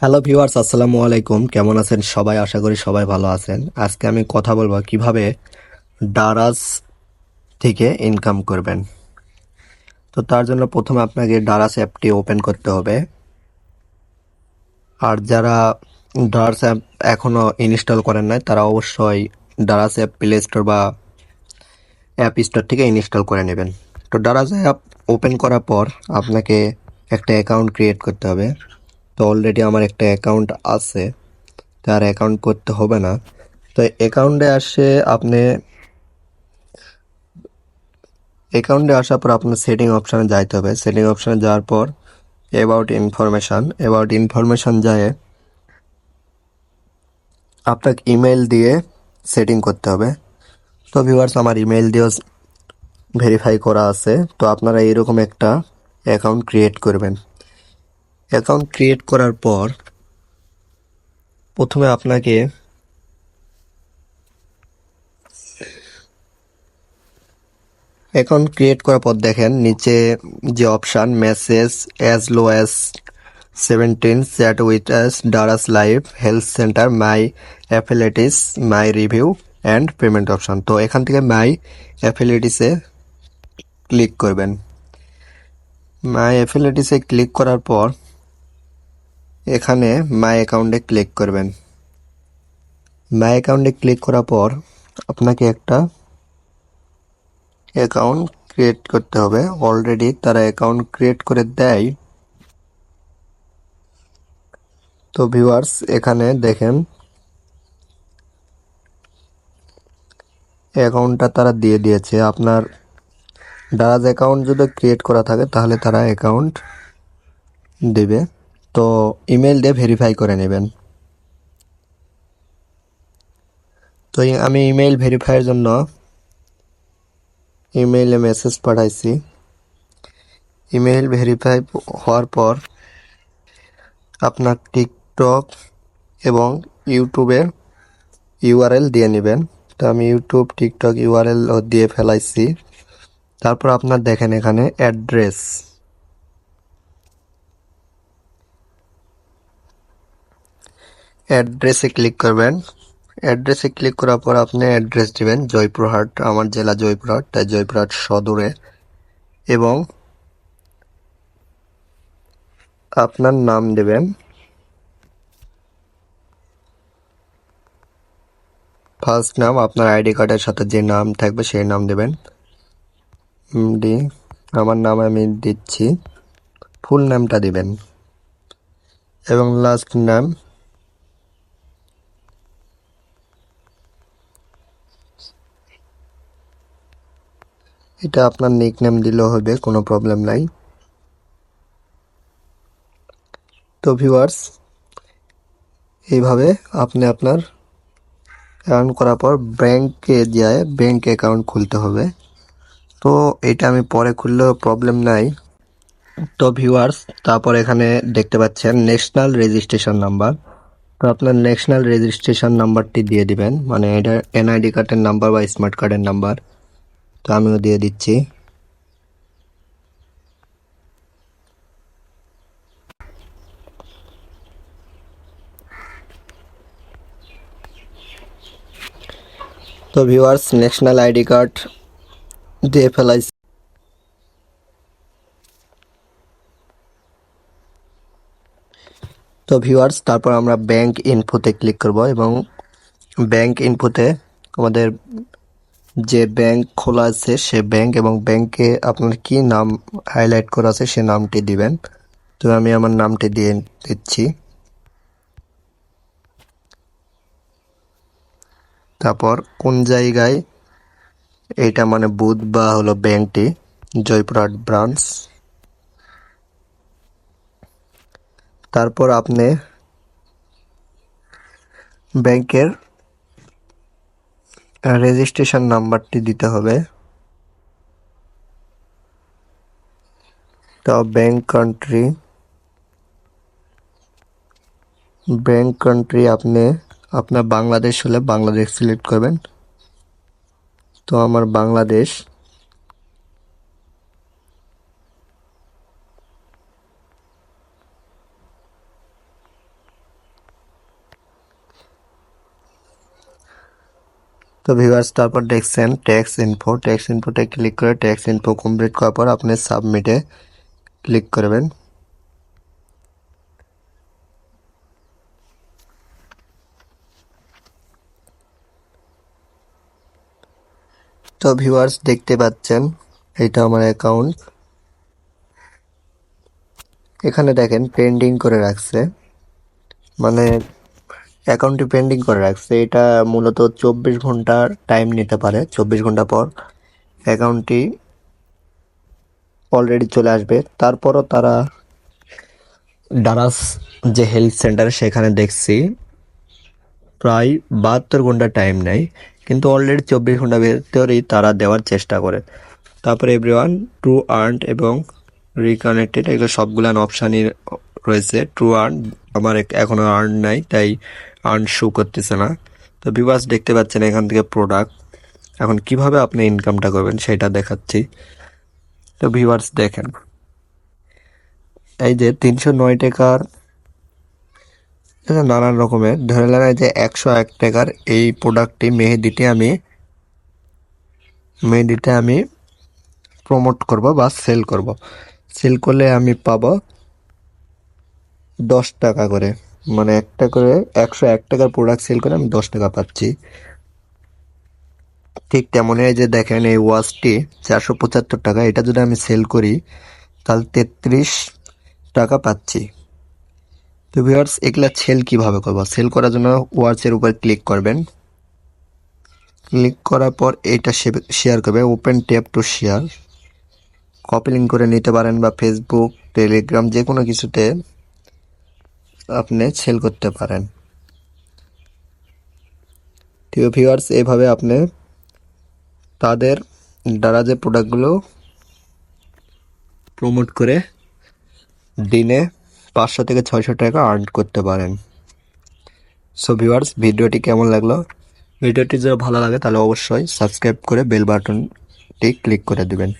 Hello viewers, আসসালামু আলাইকুম। কেমন আছেন সবাই? আশা করি সবাই ভালো আছেন। আজকে আমি কথা বলবো কিভাবে ডারাজ থেকে ইনকাম করবেন। তো তার জন্য প্রথমে আপনাকে ডারাজ অ্যাপটি ওপেন করতে হবে। আর যারা ডারাজ অ্যাপ এখনো ইনস্টল করেন নাই তারা অবশ্যই ডারাজ অ্যাপ প্লে স্টোর বা অ্যাপ স্টোর থেকে ইনস্টল করে নেবেন। তো ডারাজ অ্যাপ ওপেন করার পর আপনাকে একটা অ্যাকাউন্ট ক্রিয়েট করতে হবে। তো অলরেডি আমার একটা অ্যাকাউন্ট আছে, তার অ্যাকাউন্ট করতে হবে না। তো অ্যাকাউন্টে আসে আপনি অ্যাকাউন্টে আসার পর আপনার সেটিং অপশানে যাইতে হবে। সেটিং অপশানে যাওয়ার পর অ্যাবাউট ইনফরমেশন যায় আপনাকে ইমেল দিয়ে সেটিং করতে হবে। তো ভিউয়ার্স, আমার ইমেল দিয়েও ভেরিফাই করা আছে। তো আপনারা এরকম একটা অ্যাকাউন্ট ক্রিয়েট করবেন। অ্যাকাউন্ট ক্রিয়েট করার পর প্রথমে আপনাকে অ্যাকাউন্ট ক্রিয়েট করার পর দেখেন নিচে যে option message as low as 17 chat with us Daraz live health centre my affiliates my review and payment option. তো এখান থেকে মাই অ্যাফিলিয়েটিসে ক্লিক করবেন। মাই অ্যাফিলিয়েটিসে ক্লিক করার পর এখানে মাই অ্যাকাউন্টে ক্লিক করবেন। মাই অ্যাকাউন্টে ক্লিক করার পর আপনাকে একটা অ্যাকাউন্ট ক্রিয়েট করতে হবে। অলরেডি তারা অ্যাকাউন্ট ক্রিয়েট করে দেয়। তো ভিউয়ার্স, এখানে দেখেন অ্যাকাউন্টটা তারা দিয়ে দিয়েছে। আপনার ডারাজ অ্যাকাউন্ট যদি ক্রিয়েট করা থাকে তাহলে তারা অ্যাকাউন্ট দেবে। তো ইমেল দিয়ে ভেরিফাই করে নেবেন। তো আমি ইমেল ভেরিফাইয়ের জন্য ইমেইলে মেসেজ পাঠাইছি। ইমেল ভেরিফাই হওয়ার পর আপনার টিকটক এবং ইউটিউবের ইউআরএল দিয়ে নেবেন। তো আমি ইউটিউব টিকটক ইউআরএল দিয়ে ফেলাইছি। তারপর আপনার দেখেন এখানে অ্যাড্রেসে ক্লিক করবেন। অ্যাড্রেসে ক্লিক করার পর আপনি অ্যাড্রেস দিবেন জয়পুরহাট, আমার জেলা জয়পুরহাট, তাই জয়পুরহাট সদরে। এবং আপনার নাম দেবেন, ফার্স্ট নাম আপনার আইডি কার্ডের সাথে যে নাম থাকবে সেই নাম দেবেন। ডি, আমার নাম আমি দিচ্ছি, ফুল নামটা দিবেন এবং লাস্ট নাম। এটা আপনার নিক নেম দিলেও হবে, কোনো প্রবলেম নাই। তো ভিউয়ার্স, এইভাবে আপনি আপনার অ্যাকাউন্ট করার পর ব্যাংকে যায় ব্যাংক অ্যাকাউন্ট খুলতে হবে। তো এটা আমি পরে খুললেও প্রবলেম নাই। তো ভিউয়ার্স, তারপর এখানে দেখতে পাচ্ছেন ন্যাশনাল রেজিস্ট্রেশন নাম্বার। তো আপনার ন্যাশনাল রেজিস্ট্রেশন নাম্বারটি দিয়ে দিবেন, মানে এটা এনআইডি কার্ডের নাম্বার বা স্মার্ট কার্ডের নাম্বার। তো আমিও দিয়ে দিচ্ছি। তো ভিউয়ার্স, ন্যাশনাল আইডি কার্ড দিয়ে ফেলাইছি। তো ভিউয়ার্স, তারপর আমরা ব্যাংক ইনফোতে ক্লিক করব এবং ব্যাংক ইনফোতে আমাদের যে ব্যাংক খোলা আছে সে ব্যাংক এবং ব্যাংকে আপনার কি নাম হাইলাইট করা আছে সে নামটি দিবেন। তো আমি আমার নামটি দিয়ে দিচ্ছি। তারপর কোন জায়গায় এইটা মানে বুথ বা হলো ব্যাংকটি, জয়পুরহাট ব্রাঞ্চ। তারপর আপনি ব্যাংকের রেজিস্ট্রেশন নাম্বারটি দিতে হবে। তো ব্যাংক কান্ট্রি আপনি আপনার বাংলাদেশ হলে বাংলাদেশ সিলেক্ট করবেন। তো আমার বাংলাদেশ। তো ভিউয়ার্স তারপর দেখছেন ট্যাক্স ইনফোতে ক্লিক করে ট্যাক্স ইনফো কমপ্লিট করার পর আপনি সাবমিটে ক্লিক করবেন। তো ভিউয়ার্স দেখতে পাচ্ছেন এটা আমার অ্যাকাউন্ট। এখানে দেখেন পেন্ডিং করে রাখছে, মানে অ্যাকাউন্টটি পেন্ডিং করে রাখছে। এটা মূলত 24 ঘন্টা টাইম নিতে পারে। 24 ঘন্টা পর অ্যাকাউন্টটি অলরেডি চলে আসবে। তারপরও তারা ডারাস যে হেলথ সেন্টার সেখানে দেখছি প্রায় 72 ঘন্টা টাইম নেয়, কিন্তু অলরেডি 24 ঘন্টা ভেতরেই তারা দেওয়ার চেষ্টা করে। তারপরে এভরিওয়ান ট্রু আর্ন এবং রিকানেক্টেড এগুলো সবগুলো অপশানই রয়েছে। ট্রু আর্ন আমার এখনো আর্ন নাই, তাই আর্ন শো করতেছে না। তো ভিউয়ার্স দেখতে পাচ্ছেন এখান থেকে প্রোডাক্ট। এখন কিভাবে আপনি ইনকামটা করবেন সেটা দেখাচ্ছি। তো ভিউয়ার্স দেখেন এই যে 309 টাকার নানান রকমের ধরে নেন যে 101 টাকার এই প্রোডাক্টটি মেহেদিতে আমি প্রমোট করব বা সেল করব। সেল করলে আমি পাবো 10 টাকা করে, মানে একটা করে 101 টাকার প্রোডাক্ট সেল করে আমি 10 টাকা পাচ্ছি। ঠিক তেমনই এই যে দেখেন এই ওয়াচটি 475 টাকা, এটা যদি আমি সেল করি তাহলে 33 টাকা পাচ্ছি। তো ভিউয়ার্স এগুলা সেল কিভাবে করবো? সেল করার জন্য ওয়াচের উপর ক্লিক করবেন। ক্লিক করার পর এটা শেয়ার করবে, open tab to share. Copy link করে নিতে পারেন বা ফেসবুক, টেলিগ্রাম যে কোনো কিছুতে আপনি সেল করতে পারেন। ঠিক ভিউয়ার্স এইভাবে আপনি তাদের দ্বারা যে প্রোডাক্টগুলো প্রমোট করে দিনে 500 থেকে 600 টাকা আর্ন করতে পারেন। সো ভিউয়ার্স ভিডিওটি কেমন লাগলো? ভিডিওটি যদি ভালো লাগে তাহলে অবশ্যই সাবস্ক্রাইব করে বেল বাটনটি ক্লিক করে দিবেন।